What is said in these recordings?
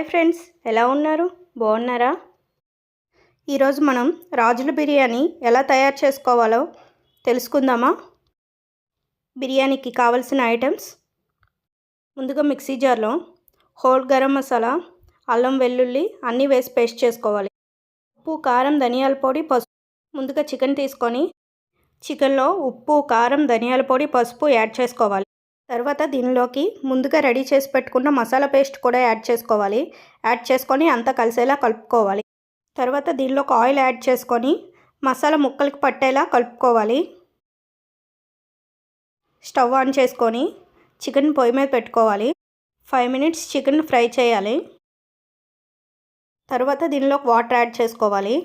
Friends, ఎలా ఉన్నారు? బాగున్నారా? ఈరోజు మనం రాజుల బిర్యానీ ఎలా తయారు చేసుకోవాలో తెలుసుకుందామా? బిర్యానీకి కావలసిన ఐటమ్స్: ముందుగా మిక్సీ జార్లో హోల్ గరం మసాలా, అల్లం వెల్లుల్లి అన్నీ వేసి పేస్ట్ చేసుకోవాలి. ఉప్పు, కారం, ధనియాల పొడి, పసుపు. ముందుగా చికెన్ తీసుకొని చికెన్లో ఉప్పు, కారం, ధనియాల పొడి, పసుపు యాడ్ చేసుకోవాలి. తర్వాత దీనిలోకి ముందుగా రెడీ చేసి పెట్టుకున్న మసాలా పేస్ట్ కూడా యాడ్ చేసుకోవాలి. యాడ్ చేసుకొని అంతా కలిసేలా కలుపుకోవాలి. తర్వాత దీనిలోకి ఆయిల్ యాడ్ చేసుకొని మసాలా ముక్కలకి పట్టేలా కలుపుకోవాలి. స్టవ్ ఆన్ చేసుకొని చికెన్ పొయ్యి మీద పెట్టుకోవాలి. 5 minutes చికెన్ ఫ్రై చేయాలి. తర్వాత దీనిలోకి వాటర్ యాడ్ చేసుకోవాలి.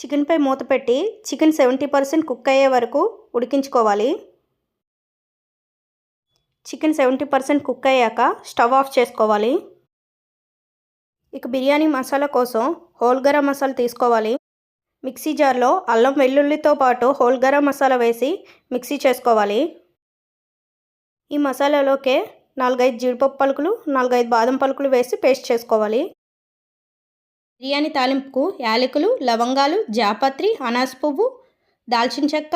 చికెన్పై మూత పెట్టి చికెన్ 70% కుక్ అయ్యే వరకు ఉడికించుకోవాలి. చికెన్ 70% కుక్ అయ్యాక స్టవ్ ఆఫ్ చేసుకోవాలి. ఇక బిర్యానీ మసాలా కోసం హోల్ గరం మసాలా తీసుకోవాలి. మిక్సీ జార్లో అల్లం వెల్లుల్లితో పాటు హోల్ గరం మసాలా వేసి మిక్సీ చేసుకోవాలి. ఈ మసాలాలోకే 4-5 జీడిపప్పు పలుకులు, 4-5 బాదం పలుకులు వేసి పేస్ట్ చేసుకోవాలి. బిర్యానీ తాలింపుకు యాలకులు, లవంగాలు, జాపత్రి, అనాస పువ్వు, దాల్చిన చెక్క,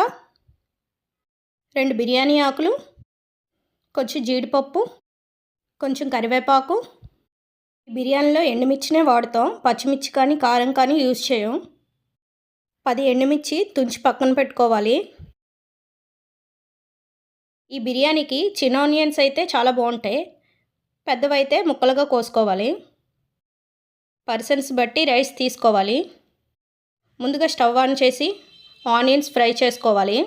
2 బిర్యానీ ఆకులు, కొంచెం జీడిపప్పు, కొంచెం కరివేపాకు. బిర్యానీలో ఎండుమిర్చినే వాడతాం, పచ్చిమిర్చి కానీ కారం కానీ యూజ్ చేయం. 10 ఎండుమిర్చి తుంచి పక్కన పెట్టుకోవాలి. ఈ బిర్యానీకి చిన్న ఆనియన్స్ అయితే చాలా బాగుంటాయి, పెద్దవైతే ముక్కలుగా కోసుకోవాలి. పర్సన్స్ బట్టి రైస్ తీసుకోవాలి. ముందుగా స్టవ్ ఆన్ చేసి ఆనియన్స్ ఫ్రై చేసుకోవాలి.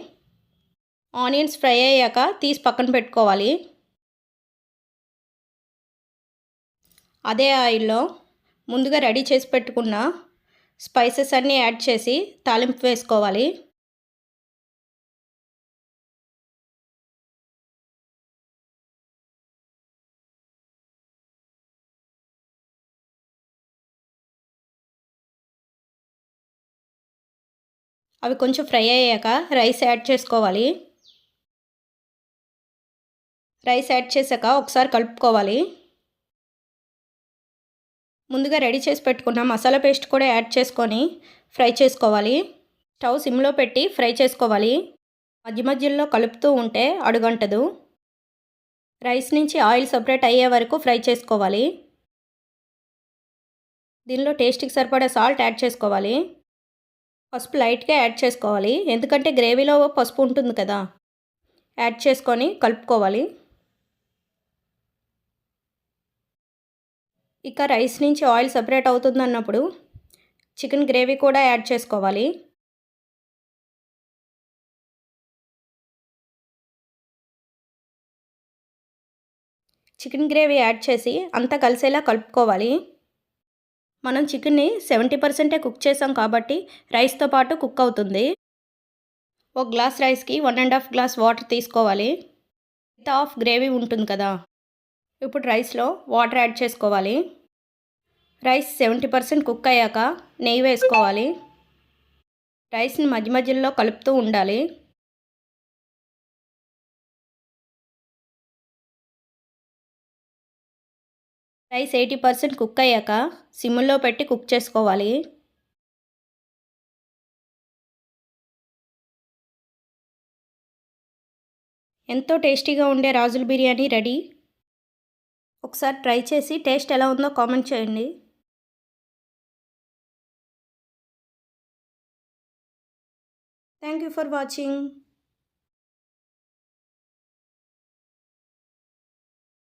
ఆనియన్స్ ఫ్రై అయ్యాక తీసి పక్కన పెట్టుకోవాలి. అదే ఆయిల్లో ముందుగా రెడీ చేసి పెట్టుకున్న స్పైసెస్ అన్నీ యాడ్ చేసి తాలింపు వేసుకోవాలి. అవి కొంచెం ఫ్రై అయ్యాక రైస్ యాడ్ చేసుకోవాలి. రైస్ యాడ్ చేశాక ఒకసారి కలుపుకోవాలి. ముందుగా రెడీ చేసి పెట్టుకున్న మసాలా పేస్ట్ కూడా యాడ్ చేసుకొని ఫ్రై చేసుకోవాలి. స్టవ్ సిమ్లో పెట్టి ఫ్రై చేసుకోవాలి. మధ్య మధ్యలో కలుపుతూ ఉంటే అడుగంటదు. రైస్ నుంచి ఆయిల్ సపరేట్ అయ్యే వరకు ఫ్రై చేసుకోవాలి. దీనిలో టేస్ట్కి సరిపడా సాల్ట్ యాడ్ చేసుకోవాలి. పసుపు లైట్గా యాడ్ చేసుకోవాలి, ఎందుకంటే గ్రేవీలో పసుపు ఉంటుంది కదా. యాడ్ చేసుకొని కలుపుకోవాలి. ఇక రైస్ నుంచి ఆయిల్ సపరేట్ అవుతుందన్నప్పుడు చికెన్ గ్రేవీ కూడా యాడ్ చేసుకోవాలి. చికెన్ గ్రేవీ యాడ్ చేసి అంతా కలిసేలా కలుపుకోవాలి. మనం చికెన్ని 70% కుక్ చేసాం కాబట్టి రైస్తో పాటు కుక్ అవుతుంది. ఒక గ్లాస్ రైస్కి 1.5 గ్లాస్ వాటర్ తీసుకోవాలి. హాఫ్ గ్రేవీ ఉంటుంది కదా. ఇప్పుడు రైస్లో వాటర్ యాడ్ చేసుకోవాలి. రైస్ 70% కుక్ అయ్యాక నెయ్యి వేసుకోవాలి. రైస్ని మధ్య మధ్యలో కలుపుతూ ఉండాలి. రైస్ 80% కుక్ అయ్యాక సిమ్లో పెట్టి కుక్ చేసుకోవాలి. ఎంతో టేస్టీగా ఉండే రాజుల బిర్యానీ రెడీ. ఒకసారి ట్రై చేసి టేస్ట్ ఎలా ఉందో కామెంట్ చేయండి. Thank you for watching.